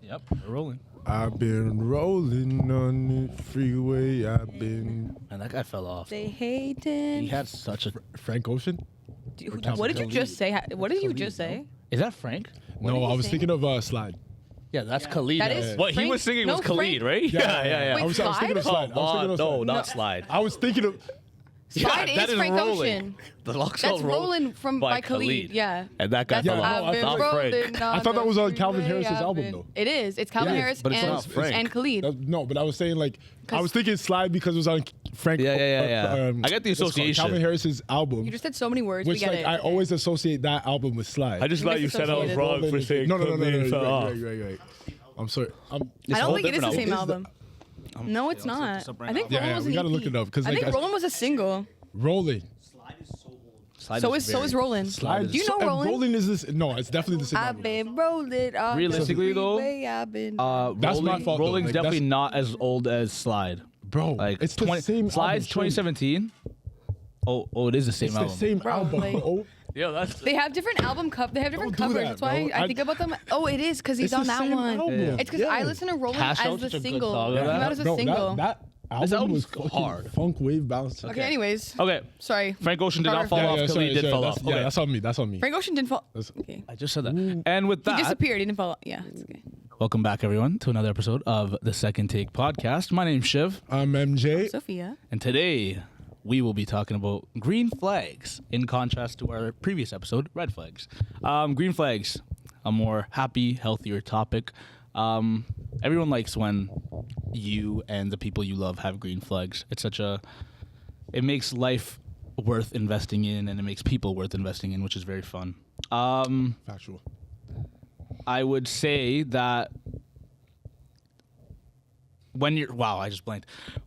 Yep, we're rolling. I've been rolling on the freeway. I've been. And that guy fell off. They hating. He had such a. Frank Ocean? What did you just say? What did you just say? Is that Frank? No, I was thinking of Slide. Yeah, that's Khalid. That is What he Frank- was singing no, was Khalid, Frank- right? Yeah. Wait, I was thinking of Slide? Slide. No, not Slide. I was thinking of. Slide that is Frank rolling. Ocean. The Lock's That's Roll rolling from by Khalid. Yeah. And that guy That's fell off. I've been Not Frank. I thought that was on Calvin Harris's album, though. It is. It's Calvin Yeah, Harris but it's and, not Frank. and Khalid. No, but I was saying like I was thinking Slide because it was on Frank. Yeah. I get the what's it called? association. Calvin Harris's album, You just said so many words. which we get like it. I always associate that album with Slide. I just You thought you said I was misassociated. wrong for saying No. Khalid fell off. Right. I'm sorry. I a don't whole think it is the different same album. album. No, it's not. I think Yeah, Roland was we an gotta EP. look it up, 'cause, I like, think I- Roland was a single. Rolling. Slide So is Roland. Slide. Do you know and Roland? Rolling is this? No, it's definitely the same I've album. been rolling on Realistically, the though, freeway, I've been That's my fault, though. Rolling's Like, definitely that's- not as old as Slide. Bro, Like it's the same Slide's album. 2017. Oh, it is the same It's the album. same Bro, album. like- Oh, Yeah, that's. They have different album They have different Don't do covers. that, That's why bro. I think about them. Oh, it is because he's it's on the that same one. album. Yeah. It's because I listen to Roland Cash as Out's the such a good single. song. It came out as a Bro, single. that album album's was fucking hard. funk wave balance. Okay, anyways. Okay, Sorry. Frank Ocean did not fall off. Khalid did fall off. Yeah, Okay. that's on me. That's on me. Frank Ocean didn't fall. That's- Okay. I just said that. And with He that, disappeared. He didn't fall. Yeah, it's okay. welcome back, everyone, to another episode of the Second Take podcast. My name's Shiv, I'm MJ. Sophia. and today we will be talking about green flags in contrast to our previous episode, red flags. Green flags, a more happy, healthier topic. Everyone likes when you and the people you love have green flags. It makes life worth investing in, and it makes people worth investing in, which is very fun. Factual. I would say that when you're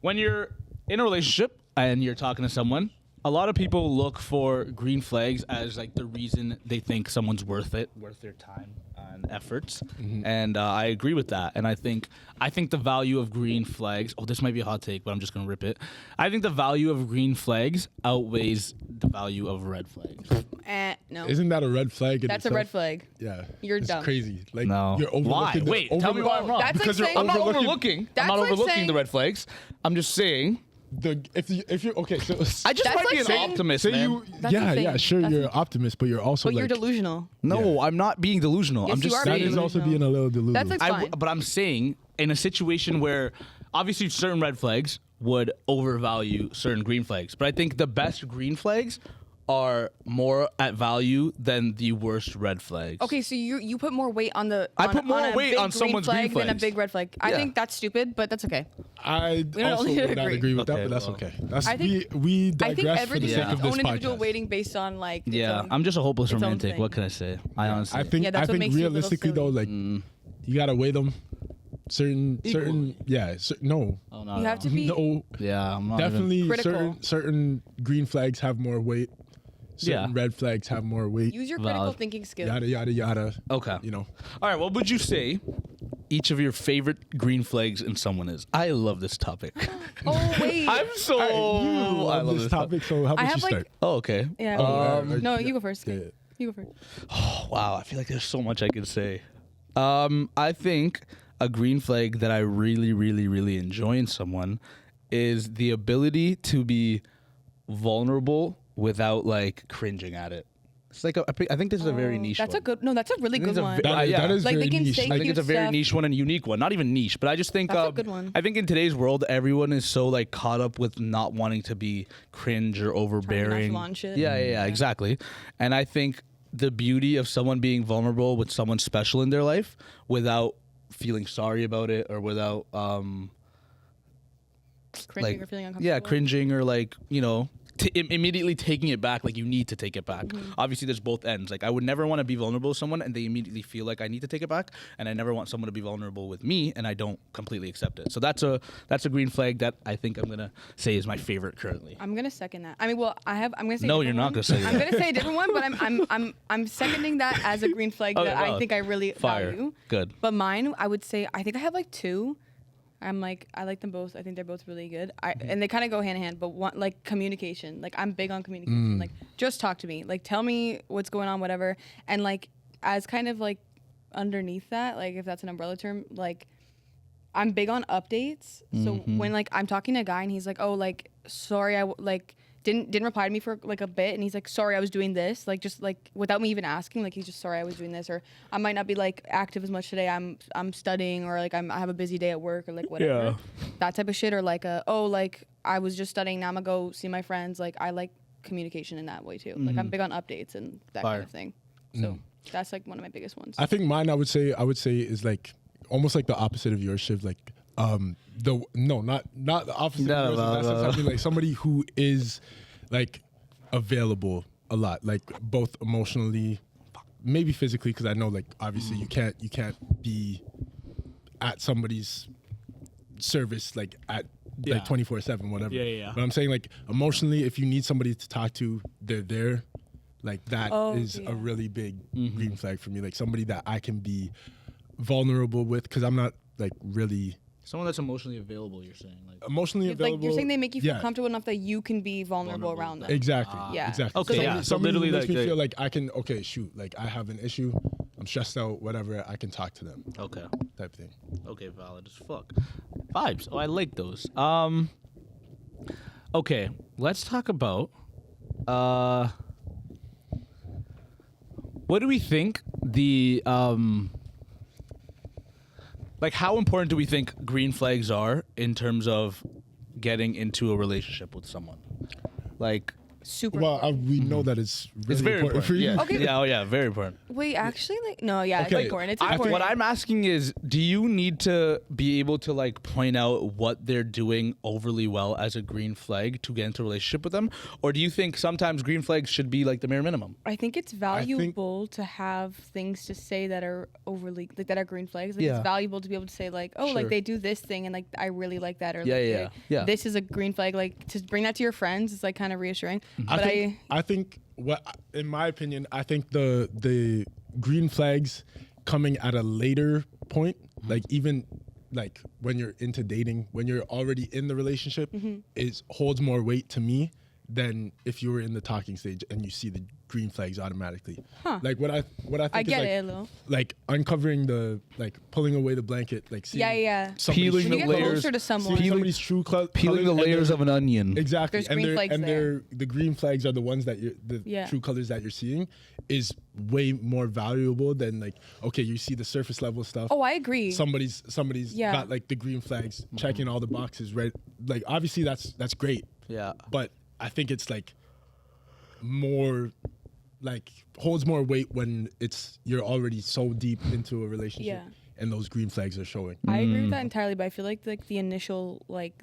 when you're in a relationship and you're talking to someone, a lot of people look for green flags as like the reason they think someone's worth their time and efforts. And I agree with that. And I think the value of green flags, this might be a hot take, but I'm just gonna rip it. I think the value of green flags outweighs the value of red flags. No. Isn't that a red flag? That's a red flag. Yeah. You're it's dumb. crazy. Like No. you're Why? overlooking. Wait, tell me why I'm wrong. That's like Because you're saying- I'm not overlooking. overlooking. That's I'm not like overlooking saying- the red flags. I'm just saying. If you okay, so I just That's might like be an saying- optimist, say man. you That's yeah insane. sure That's you're an insane. optimist, but you're also But you're like delusional. No, I'm not being delusional. Yes, I'm just you are that saying. is also delusional. being a little delusional. That's like fine. But I'm saying in a situation where obviously certain red flags would overvalue certain green flags, but I think the best green flags are more at value than the worst red flags. Okay, so you put more weight on the. I on- put more on a weight big on someone's green flag than a flags. big red flag. I Yeah. think that's stupid, but that's okay. I don't also need to would not agree. agree with Okay, that, but that's well. okay. That's I think- we I digress think for the everything sake has of its this own individual podcast. weighting based on like. its Yeah, own- I'm just a hopeless its own romantic. thing. What can I say? I honestly. I think Yeah, that's I what think makes you a little realistically though, silly. like you gotta weigh them. Certain no Oh, no, You have to be. no Yeah, I'm not even- definitely Critical. certain green flags have more weight. Certain Yeah. red flags have more weight. Use your critical Valid. thinking skills. Yada yada yada. Okay. You know. All right. What would you say each of your favorite green flags in someone is? I love this topic. Oh wait. I'm so. You I love this topic, so how I about have you like. start? Oh, okay. Yeah. no, you go first. Yeah. You go first. Wow, I feel like there's so much I could say. I think a green flag that I really, really, really enjoy in someone is the ability to be vulnerable without like cringing at it. It's like I think this is a very niche That's one. a good. No, that's a really I think good it's a one. ve- That is Like, they very can niche. say I think cute it's a very stuff. niche one and unique one. Not even niche, but I just think That's a good one. I think in today's world, everyone is so like caught up with not wanting to be cringe or overbearing. nonchalant shit. Yeah, exactly. And I think the beauty of someone being vulnerable with someone special in their life without feeling sorry about it or without Cringing like or feeling uncomfortable. yeah, cringing or like immediately taking it back, like you need to take it back. Mm-hmm. Obviously, there's both ends. Like I would never want to be vulnerable with someone and they immediately feel like I need to take it back, and I never want someone to be vulnerable with me and I don't completely accept it. So that's a green flag that I think I'm gonna say is my favorite currently. I'm gonna second that. I mean, well, I'm gonna say. a No, different you're not one. gonna say that. I'm gonna say a different one, but I'm seconding that as a green flag Okay, that wow. I think I really Fire. value. Good. But mine, I would say, I think I have like two. I'm like, I like them both. I think they're both really good. And they kind of go hand in hand, but one, like communication. Like I'm big on communication. Like just talk to me. Like tell me what's going on, whatever. And like as kind of like underneath that, like if that's an umbrella term, like I'm big on updates. So when like I'm talking to a guy and he's like, oh, like sorry, like didn't reply to me for like a bit, and he's like, sorry, I was doing this, like just like without me even asking, like he's just sorry I was doing this, or I might not be like active as much today, I'm studying, or like I have a busy day at work, or like whatever, that type of shit, or like oh, like I was just studying, now I'm gonna go see my friends. Like I like communication in that way too. Like I'm big on updates and that kind of thing. So that's like one of my biggest ones. I think mine, I would say is like almost like the opposite of yours, Shiv. Like not the opposite of yours. That's something like somebody who is like available a lot, like both emotionally, maybe physically, because I know like obviously you can't be at somebody's service like at like 24/7, whatever. But I'm saying like emotionally, if you need somebody to talk to, they're there. Like that is a really big green flag for me. Like somebody that I can be vulnerable with, because I'm not like really someone that's emotionally available. You're saying like emotionally available. Like you're saying they make you feel comfortable enough that you can be vulnerable around them. Exactly. Exactly. Okay. So literally who makes me like feel like I can. Okay, shoot. Like I have an issue. I'm stressed out. Whatever. I can talk to them. Okay. Type thing. Okay. Valid as fuck. Vibes. Oh, I like those. Okay. Let's talk about. What do we think the like how important do we think green flags are in terms of getting into a relationship with someone? Like Super. Well, we know that it's really very important for you. Yeah. Okay. Yeah. Oh, yeah. Very important. Wait, actually, like no, yeah, Okay. it's important. It's important. What I'm asking is, do you need to be able to like point out what they're doing overly well as a green flag to get into a relationship with them, or do you think sometimes green flags should be like the bare minimum? I think it's valuable to have things to say that are overly like that are green flags. Like it's valuable to be able to say like, oh, like they do this thing and like I really like that, or like, this is a green flag. Like to bring that to your friends is like kind of reassuring. But I think what, in my opinion, I think the green flags coming at a later point, like even like when you're into dating, when you're already in the relationship, holds more weight to me than if you were in the talking stage and you see the green flags automatically. Like what I think I is get like, it, Lil. like uncovering pulling away the blanket, like seeing Peeling When the you get layers, closer to someone, seeing somebody's true peeling the layers of an onion. Exactly. There's green flags there. The green flags are the ones that true colors that you're seeing is way more valuable than like, okay, you see the surface level stuff. Oh, I agree. Somebody's got like the green flags, checking all the boxes, right? Like obviously that's great. Yeah. But I think it's like more like holds more weight when you're already so deep into a relationship and those green flags are showing. I agree with that entirely, but I feel like the initial like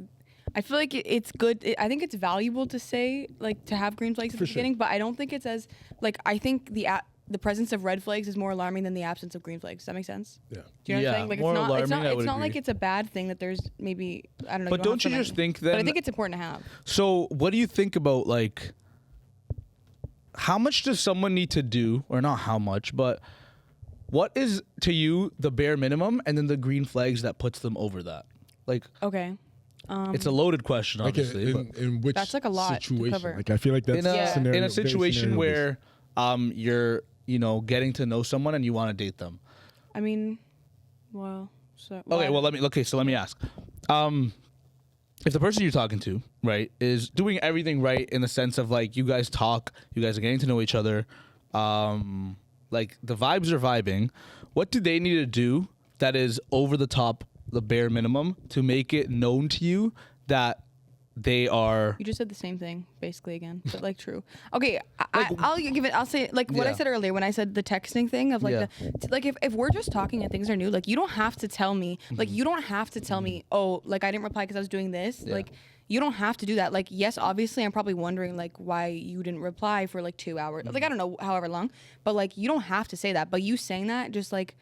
I feel like it's good. I think it's valuable to say like to have green flags at the beginning, but I don't think it's as like I think the presence of red flags is more alarming than the absence of green flags. Does that make sense? Yeah. Do you know what I'm saying? Like more alarming, it's not like it's a bad thing that there's maybe I don't know. But don't you just think that? But I think it's important to have. So what do you think about like how much does someone need to do, or not how much, but what is to you the bare minimum, and then the green flags that puts them over that? Like Okay. it's a loaded question, Like obviously. in which That's like a lot to situation? cover. Like I feel like that's in a situation very where you're getting to know someone and you want to date them. I mean, well, so Okay, well let me ask. If the person you're talking to, right, is doing everything right in the sense of like you guys talk, you guys are getting to know each other, like the vibes are vibing, what do they need to do that is over the top, the bare minimum, to make it known to you that they are? You just said the same thing basically again, but like true. Okay, I'll say like what I said earlier when I said the texting thing of like like if we're just talking and things are new, like you don't have to tell me, like you don't have to tell me, oh, like I didn't reply because I was doing this, like you don't have to do that. Like yes, obviously I'm probably wondering like why you didn't reply for like 2 hours, like I don't know, however long, but like you don't have to say that. But you saying that just like.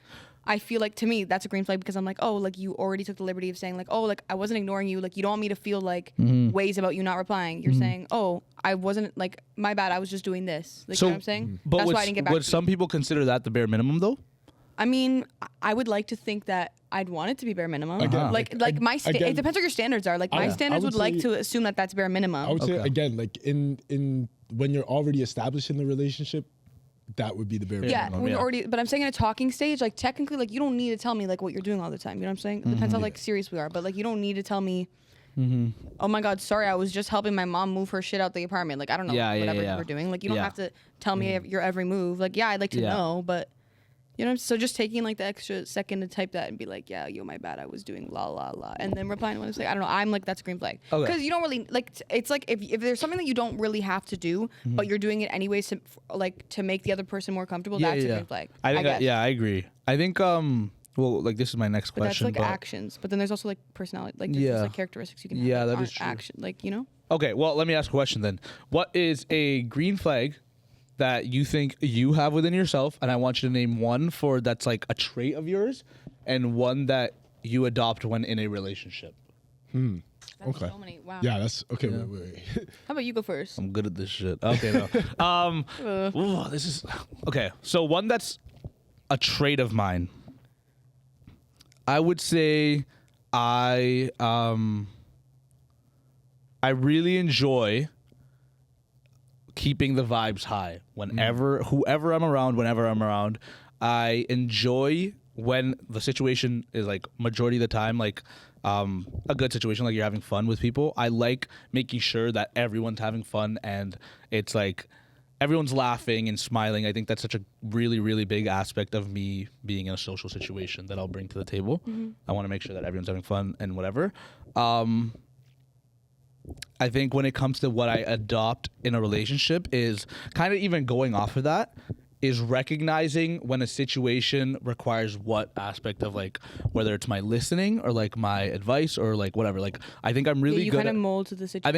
I feel like to me that's a green flag because I'm like, oh, like you already took the liberty of saying like, oh, like I wasn't ignoring you, like you don't want me to feel like ways about you not replying. You're saying, oh, I wasn't like my bad, I was just doing this. Like So, you know what I'm saying? But That's why I didn't get back would to you. some people consider that the bare minimum though? I mean, I would like to think that I'd want it to be bare minimum. Again, like my again, it depends what your standards are. Like my I standards would would like say- to assume that that's bare minimum. I would say Okay. again, like in when you're already established in the relationship, that would be the bare yeah, minimum. when you're yeah. already. But I'm saying in a talking stage, like technically, like you don't need to tell me like what you're doing all the time. You know what I'm saying? It depends how like serious we are, but like you don't need to tell me. Oh my God, sorry, I was just helping my mom move her shit out the apartment. Like I don't know whatever you were doing. Like you don't Yeah. have to tell me your every move. Like yeah, I'd like to Yeah. know, but you know. So just taking like the extra second to type that and be like, yeah, yo, my bad, I was doing la la la, and then replying when it's like I don't know. I'm like that's a green flag Okay. because you don't really like. It's like if there's something that you don't really have to do, but you're doing it anyways to like to make the other person more comfortable. That's a green flag. I think guess. I agree. I think well, like this is my next But that's question. like actions. But then there's also like personality, like there's Yeah. just, like characteristics you can have. Yeah, that that aren't is true. action, like you know. Okay, well, let me ask a question then. What is a green flag that you think you have within yourself? And I want you to name one for that's like a trait of yours and one that you adopt when in a relationship. That's Okay. so many. Wow. Yeah, that's okay. Wait. How about you go first? I'm good at this shit. Okay, no. Ooh, this is okay. So one that's a trait of mine. I would say I really enjoy keeping the vibes high whoever I'm around, whenever I'm around. I enjoy when the situation is like majority of the time like a good situation, like you're having fun with people. I like making sure that everyone's having fun and it's like everyone's laughing and smiling. I think that's such a really, really big aspect of me being in a social situation that I'll bring to the table. I want to make sure that everyone's having fun and whatever. I think when it comes to what I adopt in a relationship is kind of even going off of that is recognizing when a situation requires what aspect of like whether it's my listening or like my advice or like whatever. Like I think I'm really you good kind at of mold to the situation. I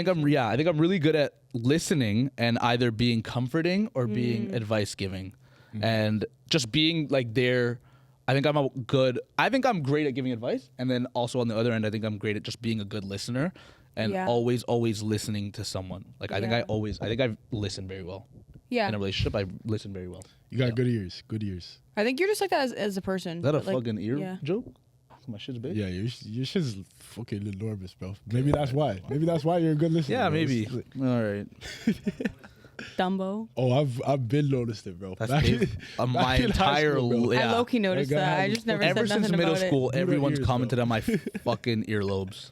think I'm really good at listening and either being comforting or being advice giving, and just being like there. I think I'm great at giving advice, and then also on the other end, I think I'm great at just being a good listener and Yeah. always listening to someone. Like I think Yeah. I think I listen very well Yeah. in a relationship. I listen very well. You got good ears. Good ears. I think you're just like that as a person. Is that a but, like, fucking ear yeah. joke? My shit's big. Yeah, your shit's fucking enormous, bro. Maybe that's why. Maybe that's why you're a good listener. Yeah, bro. maybe. It's like- All right. Dumbo. Oh, I've been noticed it, bro. That's Back big. in- My back in high entire school, bro. yeah. I low-key noticed Like, I that. I had just never Ever said since nothing middle about school, Boomer everyone's ears, commented bro. on my fucking earlobes.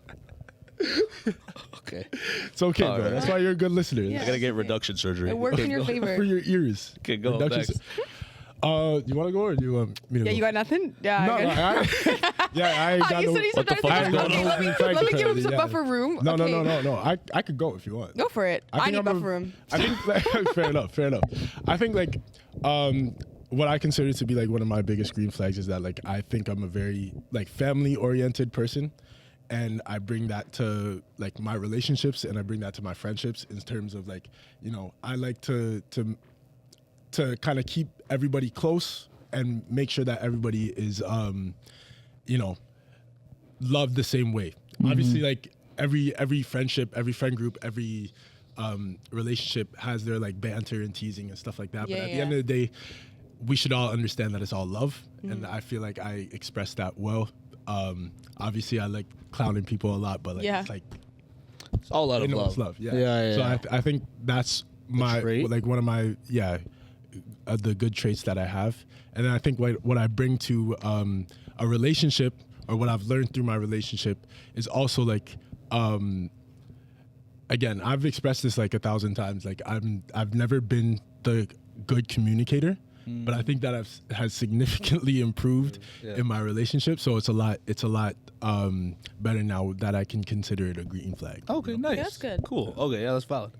Okay. It's okay, All bro. right. That's why you're a good listener. Yeah. I gotta get reduction surgery. it. It works in your For favor. your ears. Okay, go Reduction- next. You want to go or do you want me to Yeah, go? you got nothing? Yeah. No, I no, got- I ain't got you no. said you What the said fuck that. is going Okay, on? let me give him some Yeah. buffer room. No, okay. no. I could go if you want. Go for it. I need I'm buffer room. I think like, fair enough. I think like what I consider to be like one of my biggest green flags is that like I think I'm a very like family oriented person, and I bring that to like my relationships and I bring that to my friendships in terms of like, you know, I like to kind of keep everybody close and make sure that everybody is you know, loved the same way. Obviously, like every friendship, every friend group, every relationship has their like banter and teasing and stuff like that. Yeah, but at the yeah. end of the day, we should all understand that it's all love, and I feel like I express that well. Obviously, I like clowning people a lot, but like Yeah. it's like It's all out they of know love. it's love. Yeah. Yeah. So I think that's my trait? like one of my the good traits that I have, and then I think what I bring to a relationship or what I've learned through my relationship is also like again, I've expressed this like 1,000 times. Like I've never been the good communicator, but I think that has significantly improved in my relationship. So it's a lot better now that I can consider it a green flag. Okay, nice. that's good. Cool. Okay, yeah, that's valid.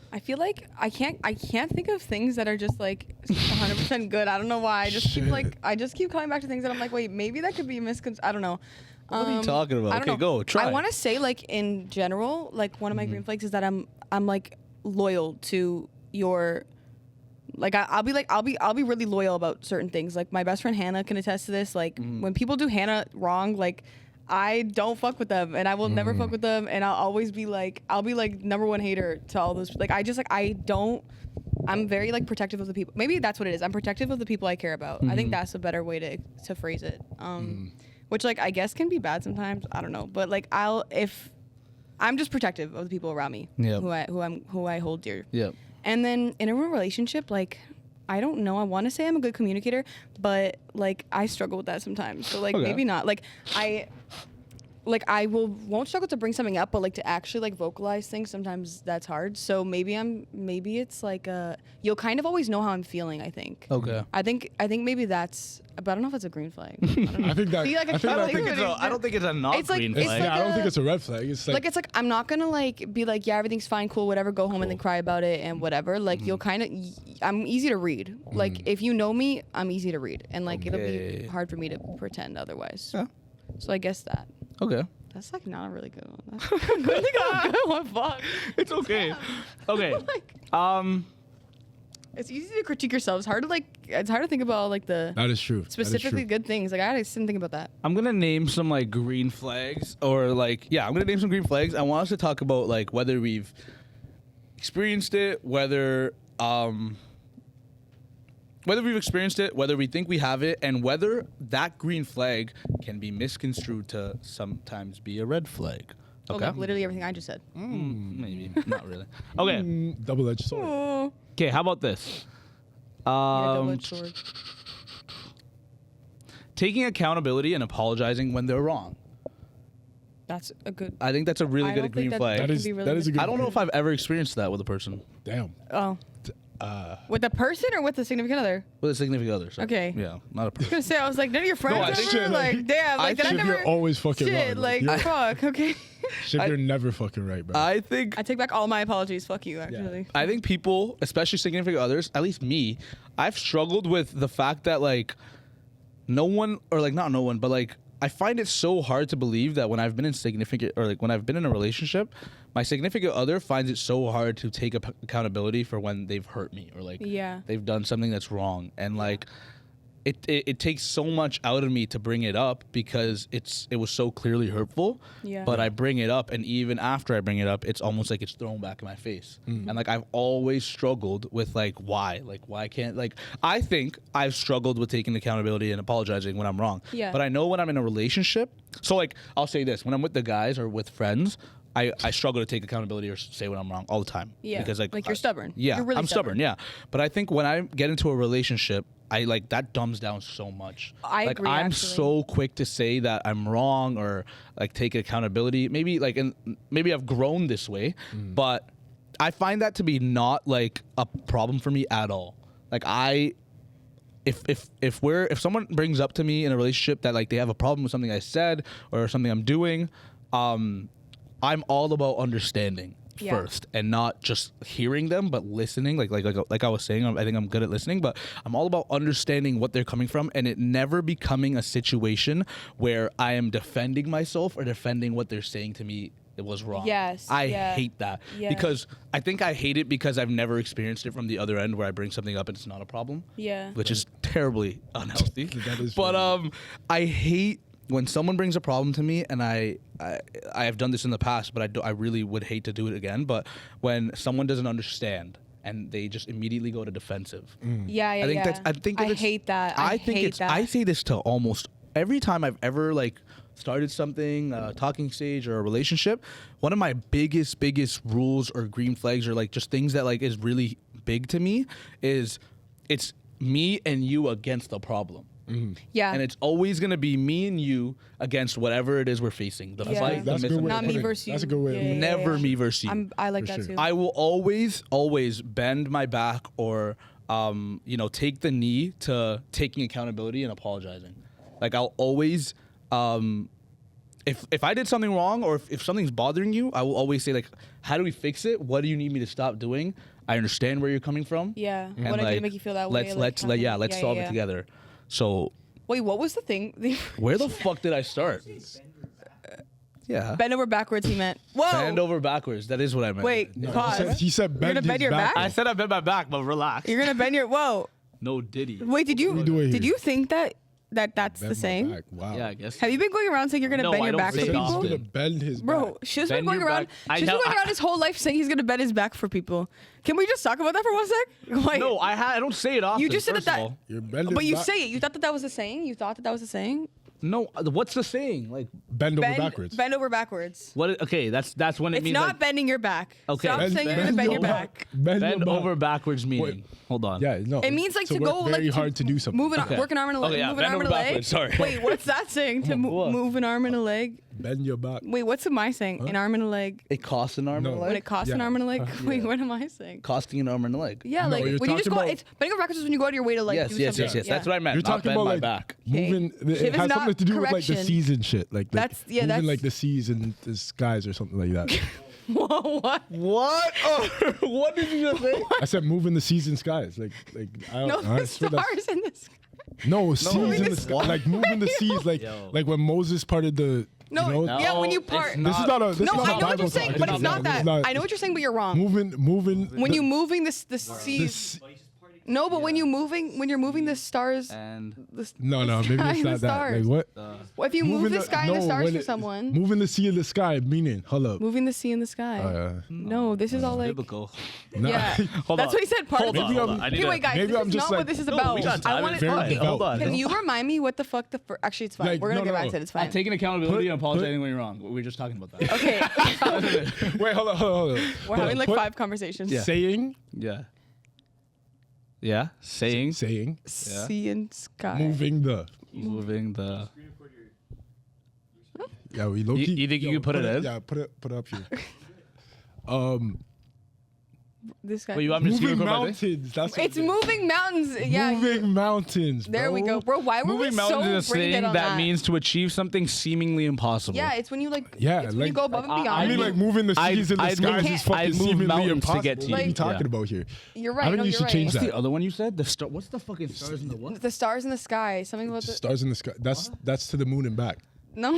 I feel like I can't think of things that are just like 100% good. I don't know why. I just keep coming back to things that I'm like, wait, maybe that could be I don't know. What are you talking about? I don't Okay, know. go, try. I want to say like in general, like one of my green flags is that I'm like loyal to your. Like I'll be really loyal about certain things. Like my best friend Hannah can attest to this. Like when people do Hannah wrong, like I don't fuck with them, and I will never fuck with them, and I'll be like number one hater to all those. Like I'm very like protective of the people. Maybe that's what it is. I'm protective of the people I care about. I think that's a better way to phrase it. which like I guess can be bad sometimes. I don't know, but like if I'm just protective of the people around me, Yep. who I hold dear. Yep. And then in a relationship, like I don't know. I want to say I'm a good communicator, but like I struggle with that sometimes. So like Okay. maybe not. Like I won't struggle to bring something up, but like to actually like vocalize things sometimes that's hard. So maybe it's like you'll kind of always know how I'm feeling. I think. Okay. I think maybe that's, but I don't know if it's a green flag. I don't know. I think that. See, like, I think I I don't that- think it's a. I don't think it's a not It's like- green it's flag. like I don't a- think it's a red flag. It's Like it's like I'm not gonna like be like, yeah, everything's fine, cool, whatever, go home and then cry about it and whatever. Like you'll kind of I'm easy to read. Like if you know me, I'm easy to read, and like it'll be Okay. hard for me to pretend otherwise. Yeah. So I guess that. Okay. That's like not a really good one. That's like a good one. Fuck. It's okay. Okay. Like, Um. it's easy to critique yourself. It's hard to think about like the that is true. That is specifically true. good things. Like I had to sit and think about that. I'm gonna name some like green flags, or like I'm gonna name some green flags. I want us to talk about like whether we've experienced it, whether we've experienced it, whether we think we have it, and whether that green flag can be misconstrued to sometimes be a red flag. Okay. Like literally everything I just said. Maybe not really. Okay. Double-edged sword. Oh. Okay. How about this? Double-edged sword. Taking accountability and apologizing when they're wrong. That's a good. I think that's a really I good don't green think that- flag. That can is be really that is a good. good. I don't know if I've ever experienced that with a person. Damn. Oh. With the person or with the significant other? With a significant other. Sorry. Okay. Yeah, not a I was person. gonna say, I was like, none of your friends No, I ever? think- Shit, like, like- damn, like, did I Shiv, never? you're always fucking Shit, wrong. like, You're- fuck, okay. Shiv, you're never fucking right, bro. I think I take back all my apologies. Fuck you, actually. I think people, especially significant others, at least me, I've struggled with the fact that like no one, or like not no one, but like I find it so hard to believe that when I've been in significant, or like when I've been in a relationship, my significant other finds it so hard to take accountability for when they've hurt me, or like Yeah. they've done something that's wrong, and like it takes so much out of me to bring it up because it was so clearly hurtful. Yeah. But I bring it up, and even after I bring it up, it's almost like it's thrown back in my face. And like I've always struggled with like why can't, like I think I've struggled with taking accountability and apologizing when I'm wrong. Yeah. But I know when I'm in a relationship, so like I'll say this, when I'm with the guys or with friends, I struggle to take accountability or say when I'm wrong all the time. Yeah. Because like you're stubborn. Yeah, You're really I'm stubborn. Yeah, but I think when I get into a relationship, I like that dumbs down so much. I like agree, I'm actually. so quick to say that I'm wrong or like take accountability. Maybe like, and maybe I've grown this way, but I find that to be not like a problem for me at all. Like if someone brings up to me in a relationship that like they have a problem with something I said or something I'm doing, I'm all about understanding Yeah. first and not just hearing them, but listening. Like I was saying, I think I'm good at listening, but I'm all about understanding what they're coming from and it never becoming a situation where I am defending myself or defending what they're saying to me. It was wrong. Yes, I yeah. hate that Yeah. because I think I hate it because I've never experienced it from the other end where I bring something up and it's not a problem. Yeah. Which is terribly unhealthy. That is But very- I hate when someone brings a problem to me, and I have done this in the past, but I really would hate to do it again. But when someone doesn't understand and they just immediately go to defensive, Yeah, yeah, I think yeah. that's. I think I it's, hate that. I think hate it's. that. I say this to almost every time I've ever like started something, talking stage or a relationship. One of my biggest rules or green flags or like just things that like is really big to me is it's me and you against the problem. Yeah. And it's always going to be me and you against whatever it is we're facing. The Yeah. fight, the That's a good way Not to me put it. versus you. That's a good way. Yeah, to put it. yeah, never yeah. me versus you. I like For that sure. too. I will always bend my back or, take the knee to taking accountability and apologizing. Like I'll always, if I did something wrong or if something's bothering you, I will always say like, how do we fix it? What do you need me to stop doing? I understand where you're coming from. Yeah. And What I did to like, make you feel that way. let's solve it together. So Wait, what was the thing? where the fuck did I start? Yeah. Bend over backwards. He meant. Whoa. Bend over backwards. That is what I meant. Wait. No, Pause. he said You're bend gonna his bend your back? I said I bent my back, but relax. You're gonna bend your. Whoa. No diddy. Wait. Did you? do it Did here. you think that's Bend the my saying? back. Wow. Yeah, I guess. Have you been going around saying you're gonna No, bend I your don't back for say it people? He's often. gonna bend his Bro, back. Shiv's been Bend going your around. back. I Shiv's been know- going around his whole life saying he's gonna bend his back for people. Can we just talk about that for 1 sec? Like, No, I don't say it often. You just said first that- of all. You're bending But you back. say it. You thought that was a saying. You thought that was a saying. No, what's the saying? Like, Bend over backwards. Bend over backwards. what? Okay, that's when it It's means not like, bending your back. Okay. Stop saying you're gonna bend your back. Bend bend your back. over backwards meaning. Hold on. Yeah, no. It means like to go work very like hard to do something. Move an Okay. work an arm and a leg. Okay, yeah, move an bend arm and over a leg. backwards, sorry. Wait, what's that saying? To What? move an arm and a leg. Bend your back. Wait, what's my saying? An arm and a leg. It costs an arm No. and a When leg. it costs an Yeah. arm and a leg. Wait, what am I saying? Costing an arm and a leg. Yeah, No, like you're when you just talking go. about- It's bending over backwards is when you go out of your way to like Yes, do yes, something. yes, yes. Yeah. That's what I meant. You're not talking bend about my like back. moving. Shiv It is has not something to do with like the correction. seas and shit. Like That's- yeah, moving that's- like the seas and the skies or something like that. Whoa, what? What? Oh, what did you just say? I said moving the seas and skies. Like I don't. No, I the swear that's- stars in the sky. No, seas moving in the the sky. sky. Like moving the seas. Like Yo. like when Moses parted the. No, you know, yeah, when you it's part. not. This is not a. This No, is not I a know what Bible you're saying, talk. but This it's is not this is that. I know what you're saying, but you're wrong. Moving. When you moving the seas. This, No, but when you're moving the stars. And no, the maybe sky it's and the not that. Like stars. what? Well, if you move the sky and the stars when for it- someone. Moving the sea and the sky, meaning, hold up. Moving the sea and the sky. No, this is all like. biblical. Nah. Yeah, Hold that's on. what he said. Part Hold of on, it. hold on. I need Okay, to- wait, guys, maybe this I'm is just not like- what this is No, about. we got time. I want It's to. very fine. devout. Hold on. Can you remind me what the fuck actually, it's fine. Like, We're gonna no, get no, back no. to it. It's I'm fine. taking accountability and Put- apologizing when you're wrong. We were just talking about that. Okay, Wait, hold on. we're having like 5 conversations. Yeah. Saying, Yeah. Yeah. Saying. saying, Sea and sky. moving the. Moving the. Yeah, we low key. You think you can put it in? Yeah, put it up here. This guy. Wait, you want me to screen Moving record my thing? mountains. That's what It's it is. moving mountains. Yeah. Moving mountains. There we go, bro. Why were Moving we mountains so is a brain dead saying on that means to achieve something seemingly impossible. Yeah, it's when you like. Yeah, it's when you like- go above and I beyond. I mean, like moving the seas and the I'd skies move- is fucking I'd move seemingly mountains to impossible. get to What are you. you talking Yeah. about here? You're right. I think no, you you're should right. change What's that. the other one you said? The star. What's the fucking stars in the what? The stars in the sky. Something about the. Stars in the sky. That's to the moon and back. No,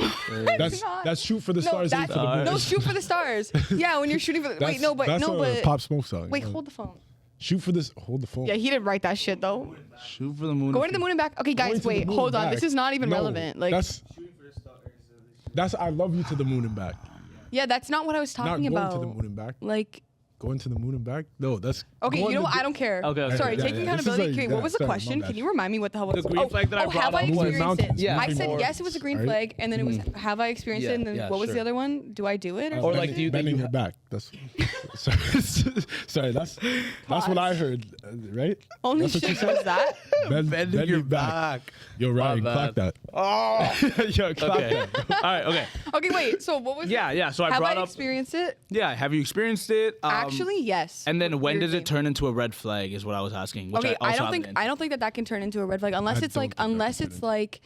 That's it's not. that's shoot for the No, stars. aim that, for the moon. no, shoot for the stars. Yeah, when you're shooting for the. Wait, no, but that's no, a but. Pop Smoke song. Wait, hold the phone. Shoot for this. Hold the phone. Yeah, he didn't write that shit though. Shoot for the moon. Going to the moon and back. Okay, Going guys, to the wait, moon hold and on. back. This is not even No, relevant. Like, that's I love you to the moon and back. yeah, that's not what I was Not talking going about. to the moon and back. Like, Going to the moon and back. No, that's okay, going you know to what? the- I don't care. Okay, okay. Sorry, Yeah, taking yeah, this is accountability. like- Okay, what yeah, was the sorry, my question? bad. Can you remind me what the hell was The green flag that I oh, brought have I up was- Moving experienced it? mountains, Yeah. I moving said mountains, yes, it was a green right? flag, and then it was have I experienced Yeah, it? And then yeah, what was the sure. other one? Do I do it? Or, like, bending- do you think bending you your back? That's sorry. That's what I heard. Right? Only That's what you shit was that. Bending your back. Yo, Ryan, My clock bad. that. Oh, yo, clock Okay. that. All right. Okay. Okay, wait. So what was? Yeah. Yeah. So I Have brought I up. experienced it? Yeah. Have you experienced it? Actually, yes. And then when does Weirdly. it turn into a red flag? Is what I was asking. Which Okay, I, I also don't haven't think I don't think that can turn into a red flag unless I it's don't like think that can unless turn it's like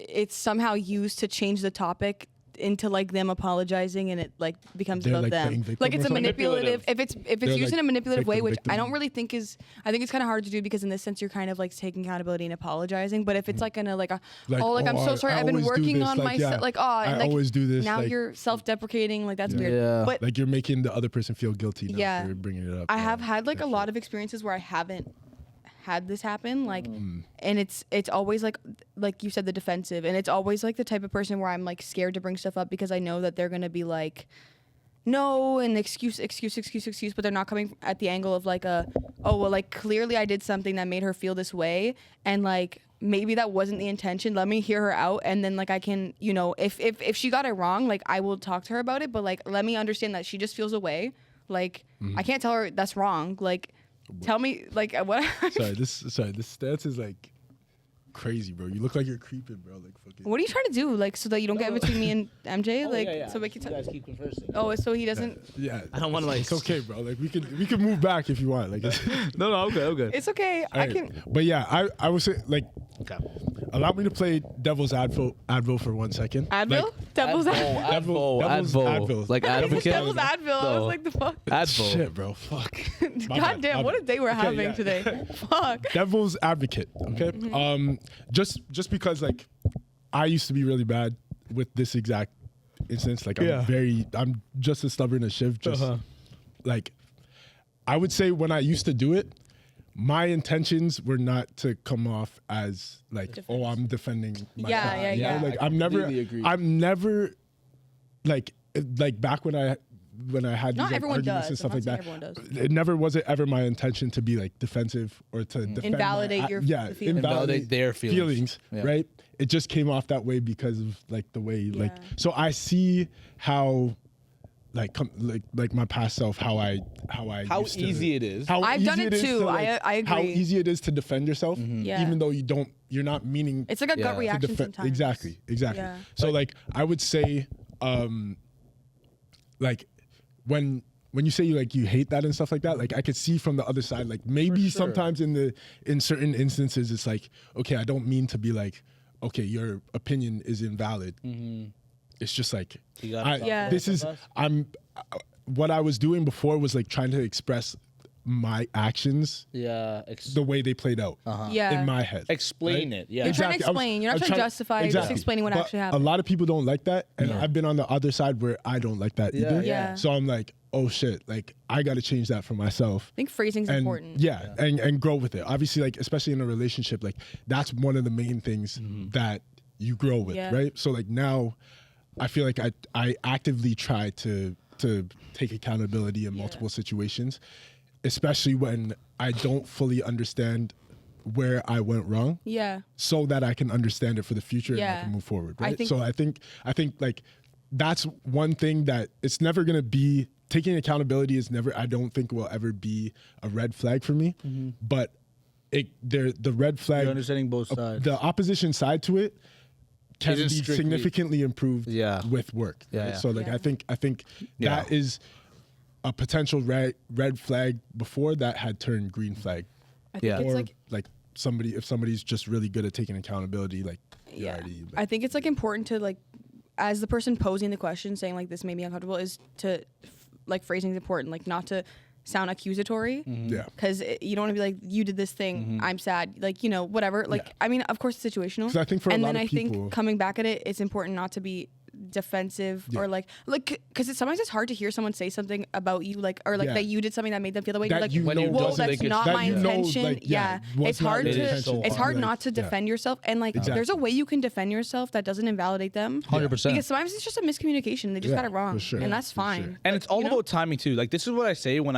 it's somehow used to change the topic into like them apologizing and it like becomes They're, about like, them. playing victim Like or it's a something? manipulative. If it's They're, used in like, a manipulative way, which I victim. don't really think is. I think it's kind of hard to do because in this sense you're kind of like taking accountability and apologizing. But if it's like in a like a Like, oh like I'm oh, so sorry I I've been always do working this, on like, myself yeah, like oh and, I like, always do this, now like- you're self-deprecating like that's Yeah. weird. Yeah. But Like you're making the other person feel guilty now Yeah. for bringing it up. I have had like a lot of experiences where I haven't had this happen like and it's always like you said the defensive and it's always like the type of person where I'm like scared to bring stuff up because I know that they're going to be like no and excuse but they're not coming at the angle of like a oh well like clearly I did something that made her feel this way and like maybe that wasn't the intention, let me hear her out and then like I can you know if she got it wrong like I will talk to her about it but like let me understand that she just feels away like I can't tell her that's wrong like tell me like what This stance is like crazy, bro. You look like you're creeping, bro. Like fucking. what are you trying to do like so that you don't get between me and MJ like so we can you guys keep conversing. oh so he doesn't Yeah. I don't wanna, like- It's okay, bro. Like we can move back if you want. Like. It's, No, I'm good. I'm good. it's okay I can But yeah, I would say like Okay. allow me to play devil's advil for 1 second. Advil devil's Advil Devil's Advil. Like I think it's advocate. devil's Advil I was like the fuck Advil. Shit, bro. Fuck. My God bad, damn my what a bad. day we're Okay, having yeah. today fuck Devil's advocate. Okay. Mm-hmm. Just because like I used to be really bad with this exact instance. Like I'm just as stubborn as Shiv. Just like I would say when I used to do it, my intentions were not to come off as like, oh, I'm defending my Yeah, side. yeah, You know, yeah. Like I I'm never completely agree. like back when I when I had Not these like, everyone arguments does. and stuff I'm like not that, saying everyone does. it never was it ever my intention to be like defensive or to defend Invalidate your the feelings. Invalidate their feelings. Yeah. right? It just came off that way because of like the way like Yeah. so I see how like my past self how used to- easy it is. how I've easy done it is too. to, like, I how agree. easy it is to defend yourself Yeah. even though you're not meaning It's like a Yeah. gut To reaction defend sometimes. exactly Yeah. so like I would say like when you say you hate that and stuff like that, like I could see from the other side, like maybe sure. sometimes in certain instances it's like, okay, I don't mean to be like, okay, your opinion is invalid. It's just like You gotta stop Yeah. this is what I was doing before was like trying to express my actions Yeah. the way they played out Yeah. in my head. Explain right? it. Yeah. You're trying to Exactly. I was- explain. You're not I was trying to justify. You're just explaining what But actually happened. A lot of people don't like that, and No. I've been on the other side where I don't like that either. Yeah. So I'm like, oh shit, like I got to change that for myself. I think phrasing's And important. yeah, and grow with it. Obviously, like especially in a relationship, like that's one of the main things that you grow with, Yeah. right? So like now, I feel like I actively try to take accountability in multiple situations, especially when I don't fully understand where I went wrong, Yeah. so that I can understand it for the future and I Yeah. can move forward. I Right. think- So I think like that's one thing that it's never gonna be taking accountability is never. I don't think will ever be a red flag for me, but the red flag. You're understanding both sides. The opposition side to it can Isn't be strictly- significantly improved Yeah. with work. Yeah, right? yeah. So like Yeah. I think Yeah. that is a potential red flag before that had turned green flag. I think Yeah. it's Or like like if somebody's just really good at taking accountability, like you're yeah. already I think it's like important to like, as the person posing the question, saying like this made me uncomfortable, is to like phrasing is important, like not to sound accusatory. yeah. Because you don't want to be like, you did this thing, I'm sad, like, you know, whatever. Like, Yeah. I mean, of course, it's situational. 'Cause I think for a and lot then of I people- think coming back at it, it's important not to be defensive or like, because sometimes it's hard to hear someone say something about you, like, or like Yeah. that you did something that made them feel the way. That You're like, you When know you well, doesn't that's make it- not that my you know, intention. like, yeah, was it's not hard your to, intention. it's hard Like, not to yeah. defend yourself, and like, Exactly. there's a way you can defend yourself that doesn't invalidate them. 100%. Because sometimes it's just a miscommunication. They just Yeah, got it wrong, for sure. and that's For fine. sure. And it's all about timing too. Like this is what I say when